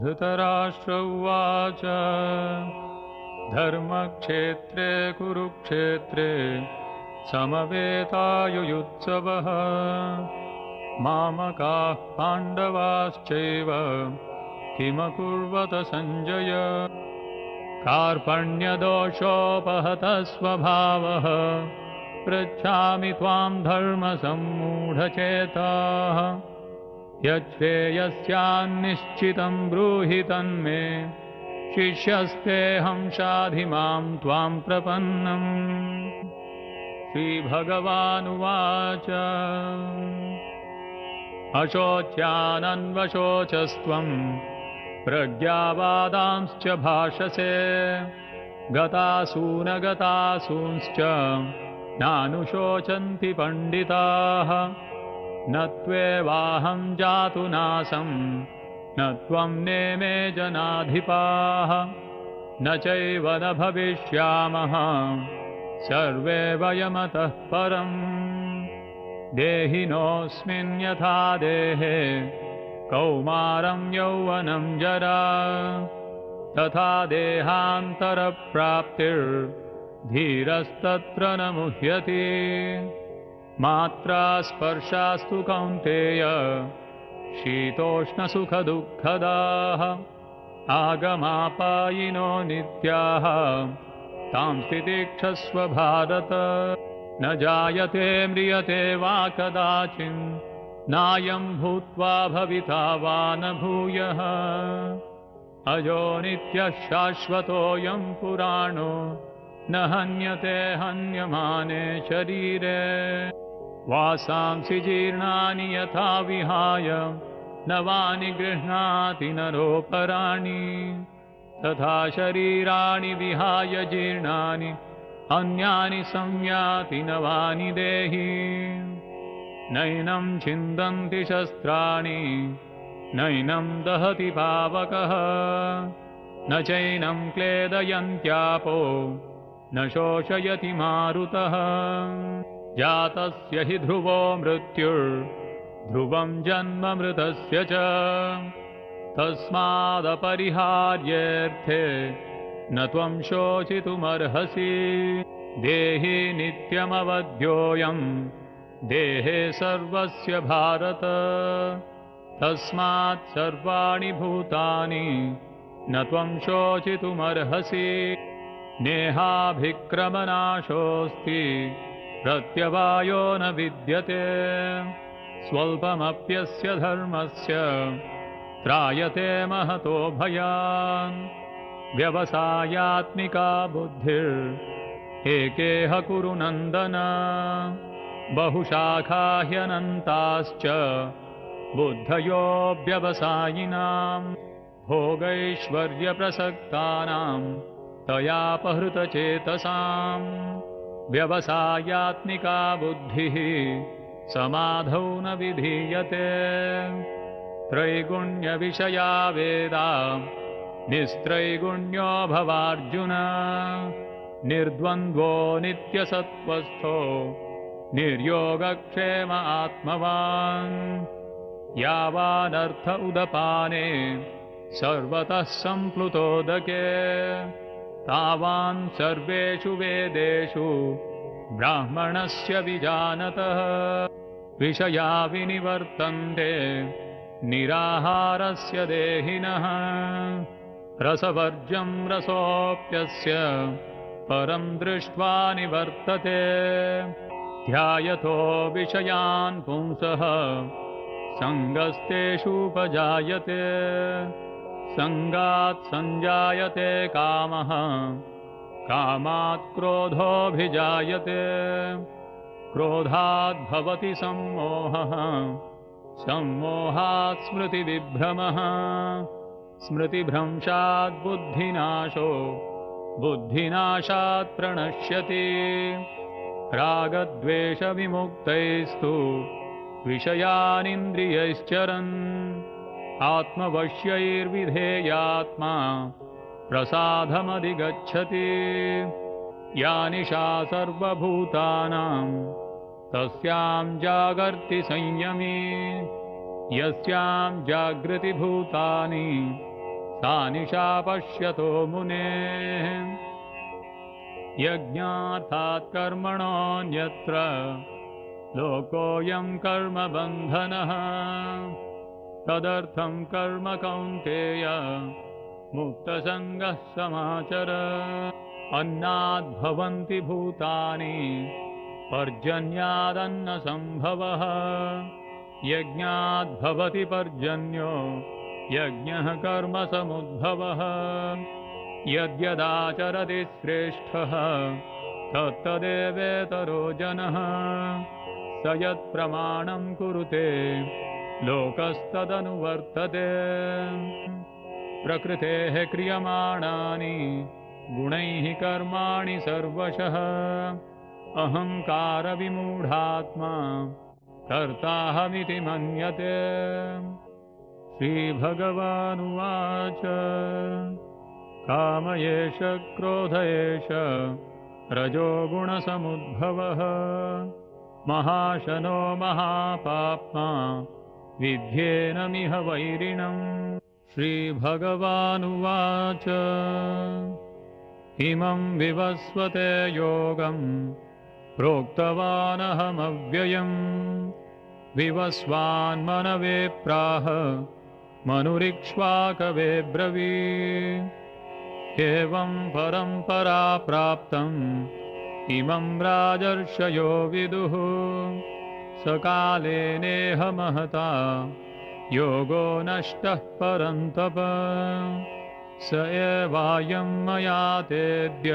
धृतराष्ट्र उवाच धर्मक्षेत्रे कुरुक्षेत्रे समवेतायुयुत्सवः मामकाः पाण्डवाश्चैव किमकुर्वत सञ्जय कार्पण्यदोषोपहतः स्वभावः पृच्छामि त्वां धर्मसम्मूढचेताः यच्छ्रेयस्यान्निश्चितं ब्रूहि तन्मे शिष्यस्तेऽहं शाधि मां त्वां प्रपन्नम्। श्रीभगवानुवाच अशोच्यानन्वशोचस्त्वं प्रज्ञावादांश्च भाषसे गतासूनगतासूंश्च नानुशोचन्ति पण्डिताः न त्वेवाहं जातु नासं न त्वं नेमे जनाधिपाः न चैव न भविष्यामः सर्वे वयमतः परम् देहिनोऽस्मिन् यथा देहे कौमारं यौवनं जरा तथा देहान्तरप्राप्तिर्धीरस्तत्र न मुह्यति मात्रा स्पर्शास्तु कौन्तेय शीतोष्णसुखदुःखदाः आगमापायिनो नित्याः तां तितिक्षस्व भारत न जायते म्रियते वा कदाचिन् नायं भूत्वा भविता वा न भूयः अजो नित्यः शाश्वतोऽयं पुराणो न हन्यते हन्यमाने शरीरे वासांसि जीर्णानि यथा विहाय नवानि गृह्णाति नरोपराणि तथा शरीराणि विहाय जीर्णानि अन्यानि संयाति नवानि देहि नैनं छिन्दन्ति शस्त्राणि नैनं दहति पावकः न चैनं क्लेदयन्त्यापो न शोषयति मारुतः जातस्य हि ध्रुवो मृत्युर्ध्रुवं जन्म मृतस्य च तस्मादपरिहार्येऽर्थे न त्वं शोचितुमर्हसि देहि नित्यमवध्योऽयं देहे सर्वस्य भारत तस्मात् सर्वाणि भूतानि न त्वं शोचितुमर्हसि नेहाभिक्रमनाशोऽस्ति प्रत्यवायो न विद्यते स्वल्पमप्यस्य धर्मस्य त्रायते महतो भयान् व्यवसायात्मिका बुद्धिर्एकेह कुरु नन्दन बहुशाखा ह्यनन्ताश्च बुद्धयो व्यवसायिनां भोगैश्वर्यप्रसक्तानां तयापहृतचेतसां व्यवसायात्मिका बुद्धिः समाधौ न विधीयते त्रैगुण्यविषया वेदा निस्त्रैगुण्यो भवार्जुन निर्द्वन्द्वो नित्यसत्त्वस्थो निर्योगक्षेम आत्मवान् यावानर्थ उदपाने सर्वतः सम्प्लुतोदके तावान् सर्वेषु वेदेषु ब्राह्मणस्य विजानतः विषया विनिवर्तन्ते निराहारस्य देहिनः रसवर्ज्यं रसोऽप्यस्य परं दृष्ट्वा निवर्तते ध्यायतो विषयान् पुंसः सङ्गस्तेषूपजायते सङ्गात् सञ्जायते कामः कामात् क्रोधोऽभिजायते क्रोधात् भवति सम्मोहः सम्मोहात् स्मृतिविभ्रमः स्मृतिभ्रंशात् बुद्धिनाशो बुद्धिनाशात् प्रणश्यति रागद्वेषविमुक्तैस्तु विषयानिन्द्रियैश्चरन् आत्मवश्यैर्विधेयात्मा प्रसादमधिगच्छति या निशा सर्वभूतानां तस्यां जागर्ति संयमी यस्यां जागृति भूतानि सा निशा पश्यतो मुनेः यज्ञार्थात् कर्मणोऽन्यत्र लोकोऽयं कर्मबन्धनः तदर्थं कर्म कौन्तेय मुक्तसङ्गः समाचर अन्नाद्भवन्ति भूतानि पर्जन्यादन्नसम्भवः यज्ञाद्भवति पर्जन्यो यज्ञः कर्मसमुद्भवः यद्यदाचरति श्रेष्ठः तत्तदेवेतरो जनः स यत्प्रमाणं कुरुते लोकस्तदनुवर्तते प्रकृतेः क्रियमाणानि गुणैः कर्माणि सर्वशः अहङ्कारविमूढात्मा कर्ताहमिति मन्यते श्रीभगवानुवाच काम एष क्रोध एष रजोगुणसमुद्भवः महाशनो महापाप्मा विद्येनमिह वैरिणम् श्रीभगवानुवाच इमं विवस्वते योगम् प्रोक्तवानहमव्ययम् विवस्वान्मनवे प्राह मनुरिक्ष्वाकवे ब्रवीत् एवं परम्परा प्राप्तम् इमं राजर्षयो विदुः सकाले नेह महता योगो नष्टः परन्तप स एवायं मया तेद्य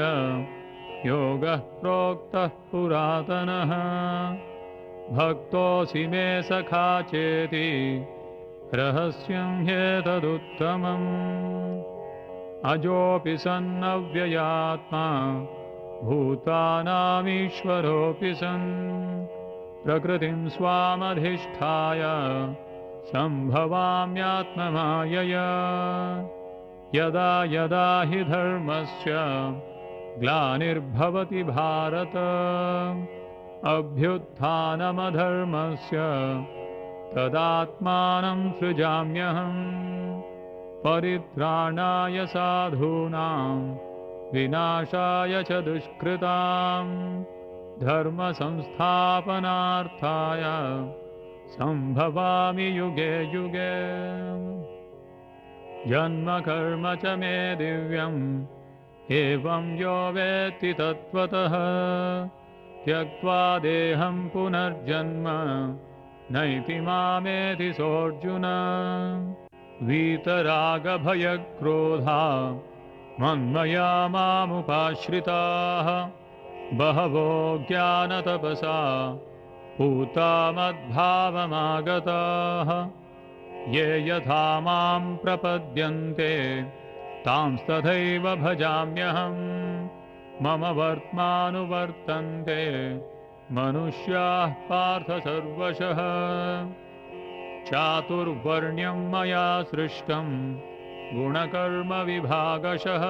योगः प्रोक्तः पुरातनः भक्तोऽसि मे सखा चेति रहस्यं ह्येतदुत्तमम् अजोऽपि सन्नव्ययात्मा भूतानामीश्वरोऽपि सन् प्रकृतिं स्वामधिष्ठाय सम्भवाम्यात्ममायया यदा यदा हि धर्मस्य ग्लानिर्भवति भारत अभ्युत्थानमधर्मस्य तदात्मानं सृजाम्यहम् परित्राणाय साधूनां विनाशाय च दुष्कृतां धर्मसंस्थापनार्थाय सम्भवामि युगे युगे जन्म कर्म च मे दिव्यम् एवं यो वेत्ति तत्त्वतः त्यक्त्वा देहं पुनर्जन्म नैति मामेति सोऽर्जुन वीतरागभयक्रोधा मन्मया मामुपाश्रिताः बहवो ज्ञानतपसा पूता मद्भावमागताः ये यथा मां प्रपद्यन्ते तांस्तथैव भजाम्यहम् मम वर्त्मानुवर्तन्ते मनुष्याः पार्थ सर्वशः चातुर्वर्ण्यं मया सृष्टं गुणकर्मविभागशः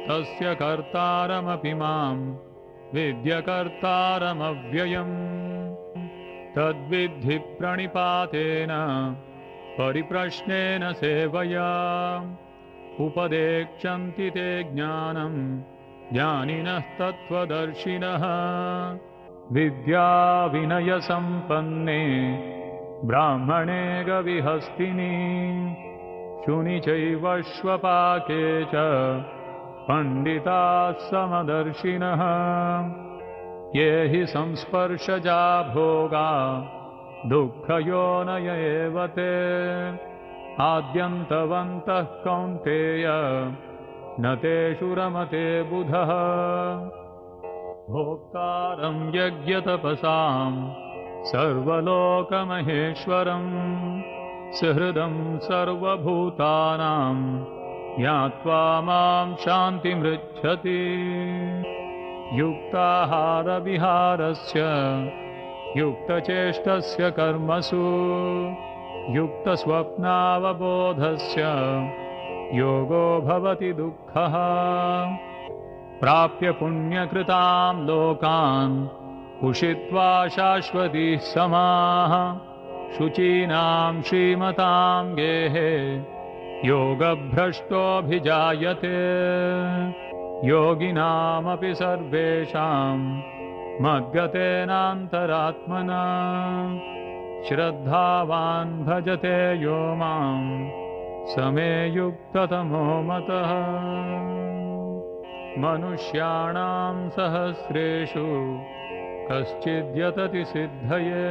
तस्य कर्तारमपि मां विद्यकर्तारमव्ययम् तद्विद्धि प्रणिपातेन परिप्रश्नेन सेवया उपदेक्षन्ति ते ज्ञानं ज्ञानिनः तत्त्वदर्शिनः विद्याविनयसम्पन्ने ब्राह्मणे गविहस्तिनि शुनि चैवश्वपाके च पण्डिताः समदर्शिनः ये हि संस्पर्शजा भोगा दुःखयोनय एव ते आद्यन्तवन्तः कौन्तेय न तेषु रमते बुधः भोक्तारं यज्ञतपसां सर्वलोकमहेश्वरं सुहृदं सर्वभूतानां ज्ञात्वा मां शान्तिमृच्छति युक्ताहारविहारस्य युक्तचेष्टस्य कर्मसु युक्तस्वप्नावबोधस्य योगो भवति दुःखः प्राप्य पुण्यकृतां लोकान् उषित्वा शाश्वतीः समाः शुचीनां श्रीमतां गेहे योगभ्रष्टोऽभिजायते योगिनामपि सर्वेषां मद्गतेनान्तरात्मना श्रद्धावान् भजते यो मां समे युक्ततमो मतः मनुष्याणां सहस्रेषु कश्चिद्यतति सिद्धये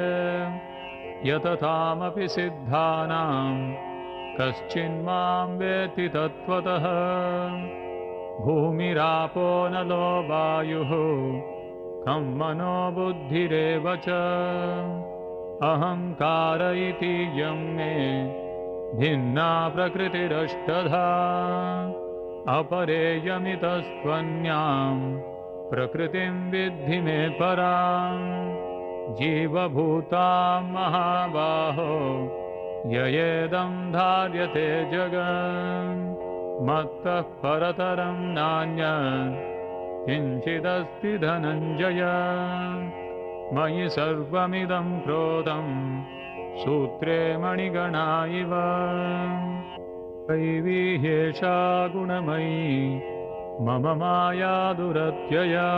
यततामपि सिद्धानां कश्चिन्मां वेत्ति तत्त्वतः भूमिरापो नलो वायुः खं मनो बुद्धिरेव च अहंकार इति यं मे भिन्ना प्रकृतिरष्टधा अपरेयमितस्त्वन्यां प्रकृतिं विद्धि मे परां जीवभूतां महाबाहो ययेदं धार्यते जगन् मत्तः परतरं नान्यत् किञ्चिदस्ति धनञ्जय मयि सर्वमिदं प्रोतं सूत्रे मणिगणा इव दैवी ह्येषा गुणमयी मम माया दुरत्यया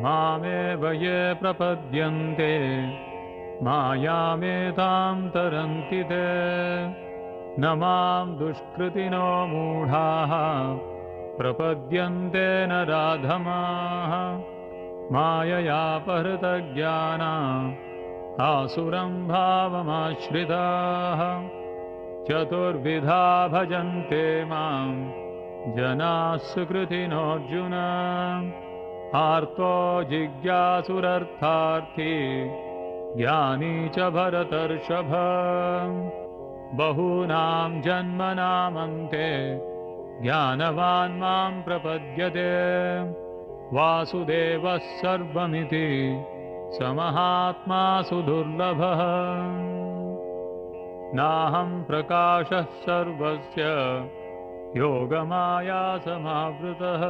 मामेव ये प्रपद्यन्ते मायामेतां तरन्ति ते न मां दुष्कृतिनो मूढाः प्रपद्यन्ते नराधमाः माययापहृतज्ञाना आसुरं भावमाश्रिताः चतुर्विधा भजन्ते मां जनाः सुकृतिनोऽर्जुन आर्तो जिज्ञासुरर्थार्थी ज्ञानी च भरतर्षभ बहूनां जन्मनामन्ते ज्ञानवान् मां प्रपद्यते वासुदेवः सर्वमिति स महात्मा सुदुर्लभः नाहं प्रकाशः सर्वस्य योगमाया समावृतः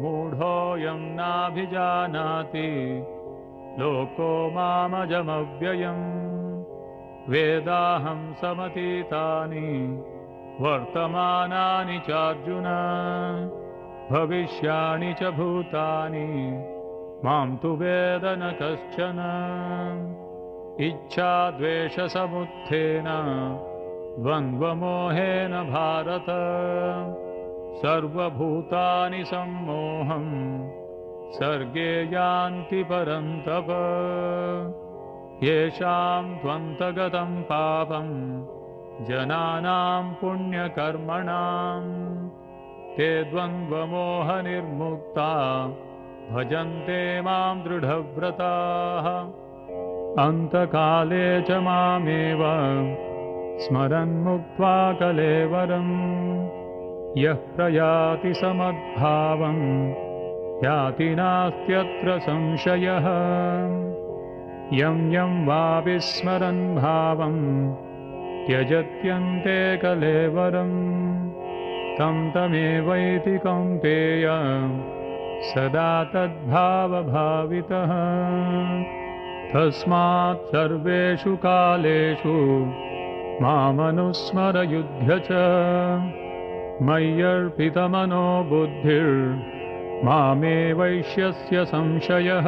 मूढोऽयं नाभिजानाति लोको मामजमव्ययम् वेदाहं समतीतानि वर्तमानानि चार्जुन भविष्याणि च भूतानि मां तु वेद न कश्चन इच्छा द्वेषसमुत्थेन द्वन्द्वमोहेन भारत सर्वभूतानि सम्मोहं सर्गे यान्ति परन्तप येषां त्वन्तगतं पापं जनानां पुण्यकर्मणां ते द्वन्द्वमोहनिर्मुक्ता भजन्ते मां दृढव्रताः अन्तकाले च मामेव स्मरन्मुक्त्वा कलेवरम् यः प्रयाति समद्भावं याति नास्त्यत्र संशयः यं यं वापि स्मरन् भावं त्यजत्यन्ते कलेवरं तं तमेवैति कौन्तेय सदा तद्भावभावितः तस्मात् सर्वेषु कालेषु मामनुस्मर युध्य च मय्यर्पितमनो बुद्धिर्मामे वैश्यस्य संशयः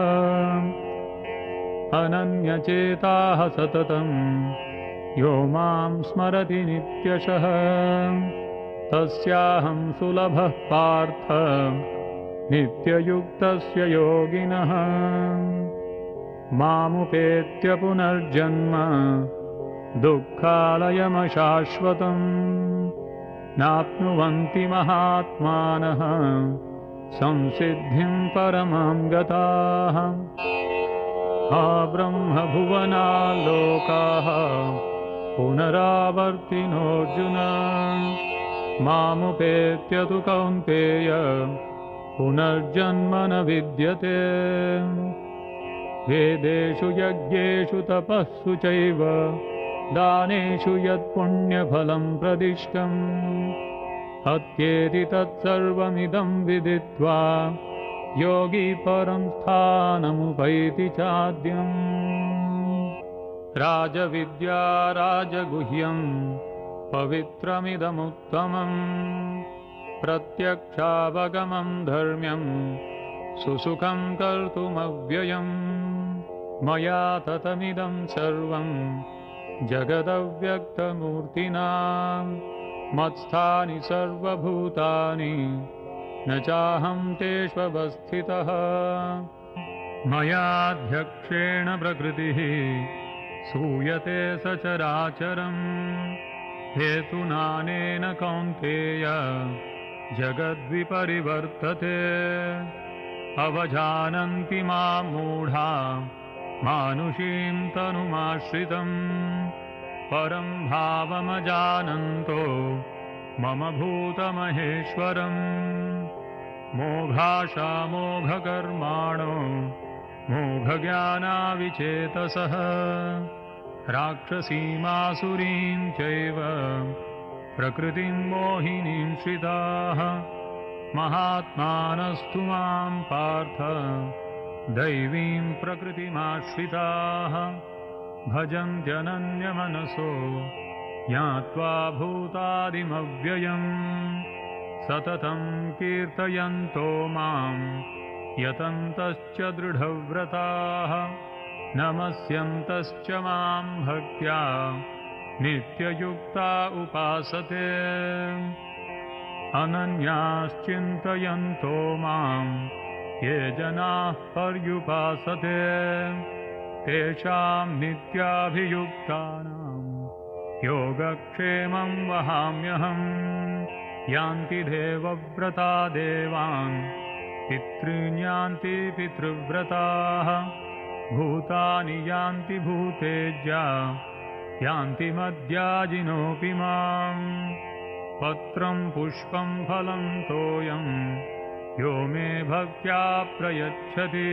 अनन्यचेताः सततं यो मां स्मरति नित्यशः तस्याहं सुलभः पार्थ नित्ययुक्तस्य योगिनः मामुपेत्य पुनर्जन्म दुःखालयमशाश्वतम् नाप्नुवन्ति महात्मानः संसिद्धिं परमां गताः ब्रह्मभुवना लोकाः पुनरावर्तिनोऽर्जुन मामुपेत्य तु कौन्तेय पुनर्जन्म न विद्यते वेदेषु यज्ञेषु तपस्सु चैव दानेषु यत्पुण्यफलं प्रदिष्टम् अत्येति तत्सर्वमिदं विदित्वा योगी परं स्थानमुपैति चाद्यम् राजविद्या राजगुह्यं पवित्रमिदमुत्तमम् प्रत्यक्षावगमं धर्म्यं सुसुखं कर्तुमव्ययम् मया ततमिदं सर्वं जगदव्यक्तमूर्तिना मत्स्थानि सर्वभूतानि न चाहं तेष्वस्थितः मयाध्यक्षेण प्रकृतिः सूयते सचराचरम् हेतुनानेन कौन्तेय जगद्विपरिवर्तते अवजानन्ति मां मूढा मानुषीं तनुमाश्रितम् परं भावमजानन्तो मम भूतमहेश्वरम् मोघाशा मोघकर्माणो मोघज्ञानाविचेतसः राक्षसीमासुरीं चैव प्रकृतिं मोहिनीं श्रिताः महात्मानस्तु मां पार्थ दैवीं प्रकृतिमाश्रिताः भजन्त्यनन्यमनसो ज्ञात्वा भूतादिमव्ययम् सततं कीर्तयन्तो मां यतन्तश्च दृढव्रताः नमस्यन्तश्च मां भक्त्या नित्ययुक्ता उपासते अनन्याश्चिन्तयन्तो मां ये जनाः पर्युपासते तेषां नित्याभियुक्तानां योगक्षेमं वहाम्यहम् यान्ति देवव्रता देवान् पितॄन् यान्ति पितृव्रताः भूतानि यान्ति भूतेज्या यान्ति मद्याजिनोऽपि माम् पत्रं पुष्पं फलं तोयं यो मे भक्त्या प्रयच्छति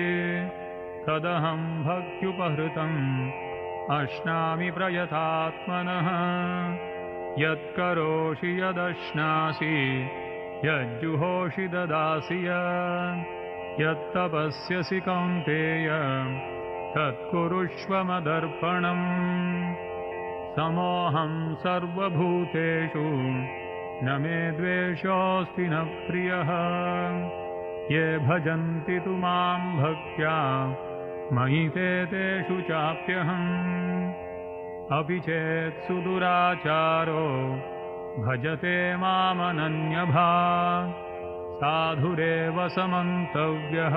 तदहं भक्त्युपहृतम् अश्नामि प्रयतात्मनः यत्करोषि यदश्नासि यज्जुहोषि ददासि यत्तपस्यसि कौन्तेय तत्कुरुष्व मदर्पणम् समोऽहं सर्वभूतेषु न मे द्वेषोऽस्ति न प्रियः ये भजन्ति तु मां भक्त्या मयि ते तेषु चाप्यहम् अपि चेत् सुदुराचारो भजते मामनन्यभाक् साधुरेव समन्तव्यः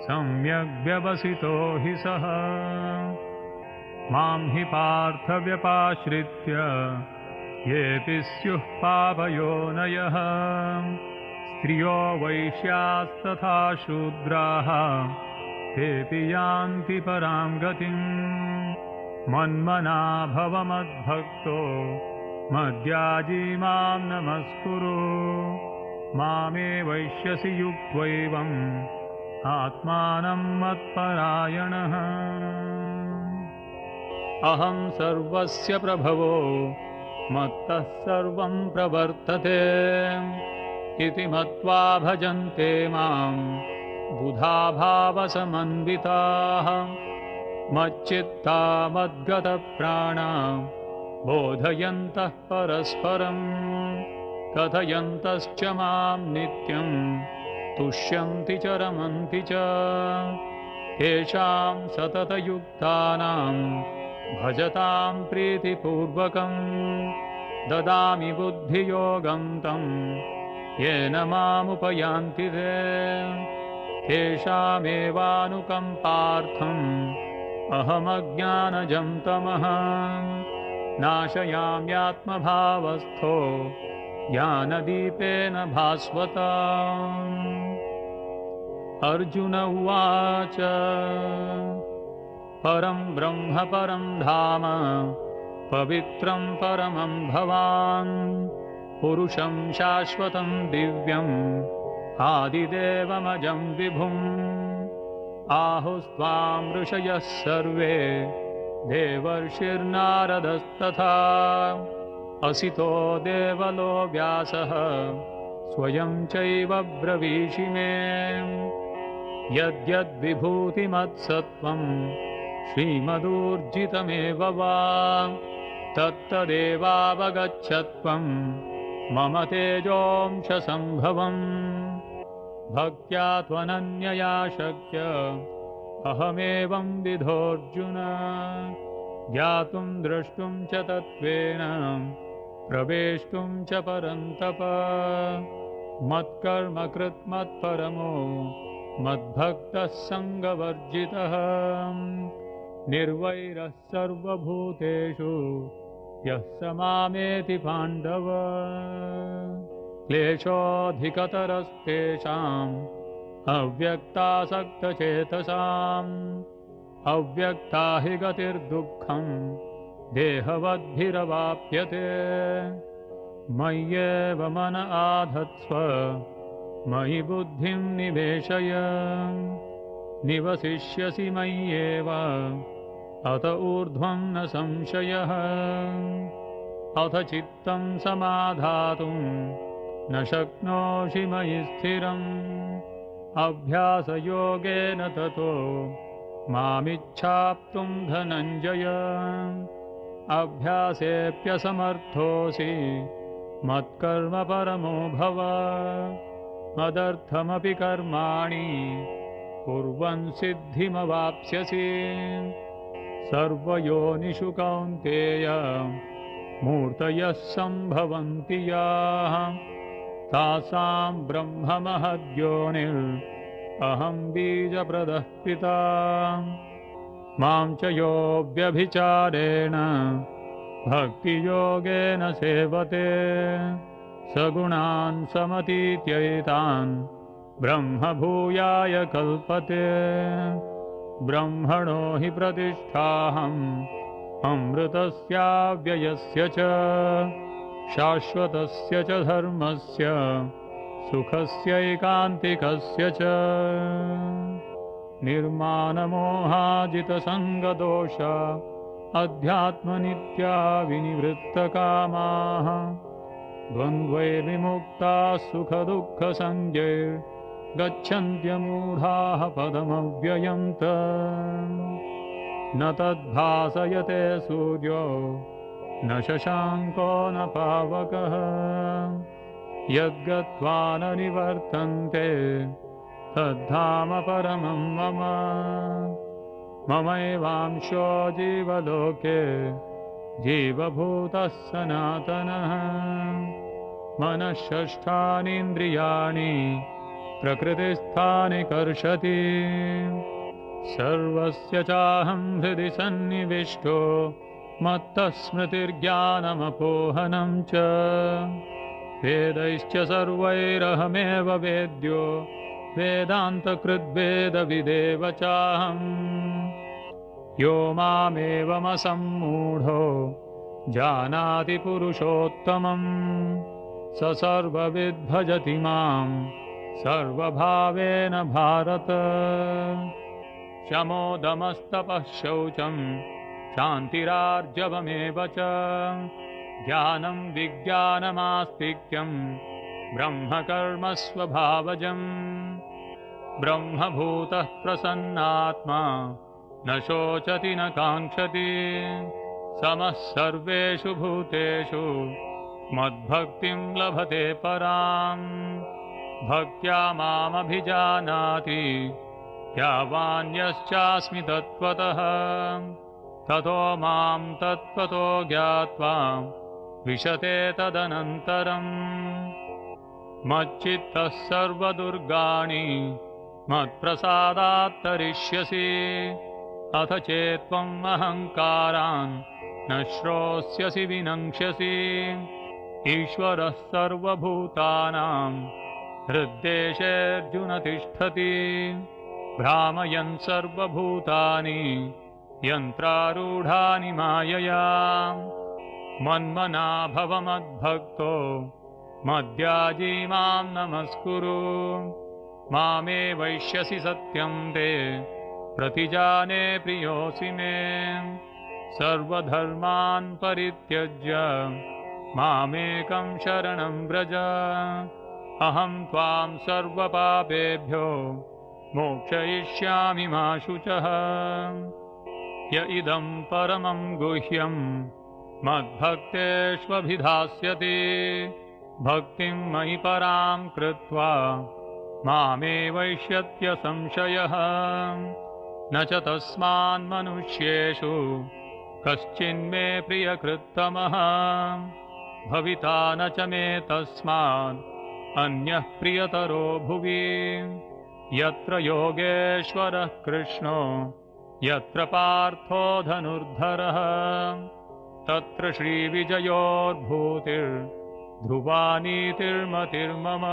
सम्यग् व्यवसितो हि सः मां हि पार्थव्यपाश्रित्य येऽपि स्युः पापयोनयः स्त्रियो वैश्यास्तथा शूद्राः तेऽपि यान्ति परां गतिम् मन्मना भव मद्भक्तो मद्याजी मां नमस्कुरु मामे वैश्यसि युक्त्वैवम् आत्मानं मत्परायणः अहं सर्वस्य प्रभवो मत्तः सर्वं प्रवर्तते इति मत्वा भजन्ते मां बुधा भावसमन्विताः मच्चित्ता मद्गतप्राणा बोधयन्तः परस्परं कथयन्तश्च मां नित्यं तुष्यन्ति च रमन्ति च तेषां सततयुक्तानां भजतां प्रीतिपूर्वकं ददामि बुद्धियोगं तं येन मामुपयान्ति ते तेषामेवानुकम्पार्थम् अहमज्ञानजं तमः नाशयाम्यात्मभावस्थो ज्ञानदीपेन भास्वता अर्जुन उवाच परं ब्रह्म परं धाम पवित्रं परमं भवान् पुरुषं शाश्वतं दिव्यम् आदिदेवमजं विभुम् आहुस्त्वां ऋषयः सर्वे देवर्षिर्नारदस्तथा असितो देवलो व्यासः स्वयं चैव ब्रवीषि मे यद्यद्विभूतिमत्सत्त्वं श्रीमदूर्जितमेव वा तत्तदेवावगच्छत्वं मम तेजोंशसम्भवम् भक्त्या त्वनन्यया शक्य अहमेवं विधोऽर्जुन ज्ञातुं द्रष्टुं च तत्त्वेन प्रवेष्टुं च परन्तप मत्कर्म कृत् मत्परमो मद्भक्तः सङ्गवर्जितः निर्वैरः सर्वभूतेषु यः स मामेति पाण्डव क्लेशोऽधिकतरस्तेषाम् अव्यक्तासक्तचेतसाम् अव्यक्ता हि गतिर्दुःखम् देहवद्भिरवाप्यते मय्येव मन आधत्स्व मयि बुद्धिं निवेशय निवसिष्यसि मय्येव अत ऊर्ध्वं न संशयः अथ चित्तं समाधातुं न शक्नोषि मयि स्थिरम् अभ्यासयोगेन ततो मामिच्छाप्तुं धनञ्जय अभ्यासेऽप्यसमर्थोऽसि मत्कर्म परमो भव मदर्थमपि कर्माणि कुर्वन् सिद्धिमवाप्स्यसि सर्वयोनिषु कौन्तेय मूर्तयः सम्भवन्ति याः तासां ब्रह्ममहद्योनिरहं बीजप्रदः पिता मां च यो व्यभिचारेण भक्तियोगेन सेवते सगुणान् समतीत्यैतान् ब्रह्मभूयाय कल्पते ब्रह्मणो हि प्रतिष्ठाहम् अमृतस्याव्ययस्य च शाश्वतस्य च धर्मस्य सुखस्यैकान्तिकस्य च निर्मानमोहाजितसङ्गदोष अध्यात्मनित्या विनिवृत्तकामाः द्वन्द्वैर्विमुक्ताः सुखदुःखसंज्ञैर्गच्छन्त्यमूढाः पदमव्ययम् न तद्भासयते सूर्यो न शशाङ्को न पावकः यद्गत्वा न निवर्तन्ते तद्धाम परमं मम ममैवांशो जीवलोके जीवभूतः सनातनः मनःषष्ठानीन्द्रियाणि प्रकृतिस्थानि कर्षति सर्वस्य चाहं हृदि सन्निविष्टो मत्तः स्मृतिर्ज्ञानमपोहनं च वेदैश्च सर्वैरहमेव वेद्यो वेदान्तकृद्वेदविदेव चाहम् यो मामेवमसम्मूढो जानाति पुरुषोत्तमम् स सर्वविद्भजति मां सर्वभावेन भारत शमोदमस्तपः शौचं शान्तिरार्जवमेव च ज्ञानं विज्ञानमास्तिक्यं ब्रह्मकर्म स्वभावजम् ब्रह्मभूतः प्रसन्नात्मा न शोचति न काङ्क्षति समः सर्वेषु भूतेषु मद्भक्तिं लभते पराम् भक्त्या मामभिजानाति यावान्यश्चास्मि तत्त्वतः ततो मां तत्त्वतो ज्ञात्वा विशते तदनन्तरम् मच्चित्तः सर्वदुर्गाणि मत्प्रसादात् तरिष्यसि अथ चेत्त्वम् अहङ्कारान् न श्रोष्यसि विनङ्क्ष्यसि ईश्वरः सर्वभूतानां हृद्देशेऽर्जुन तिष्ठति भ्रामयन् सर्वभूतानि यन्त्रारूढानि मायया मन्मना भव मद्भक्तो मद्याजी मां नमस्कुरु मामे वैष्यसि सत्यं ते प्रतिजाने प्रियोऽसि मे सर्वधर्मान् परित्यज्य मामेकं शरणं व्रज अहं त्वां सर्वपापेभ्यो मोक्षयिष्यामि मा शुचः य इदं परमं गुह्यं मद्भक्तेष्वभिधास्यति भक्तिं मयि परां कृत्वा मामेवैष्यत्य संशयः न च तस्मान्मनुष्येषु कश्चिन्मे प्रियकृत्तमः भविता न च मे तस्मात् अन्यः प्रियतरो भुवि यत्र योगेश्वरः कृष्णो यत्र पार्थो धनुर्धरः तत्र श्रीविजयोर्भूतिर्ध्रुवा नीतिर्मतिर्मम।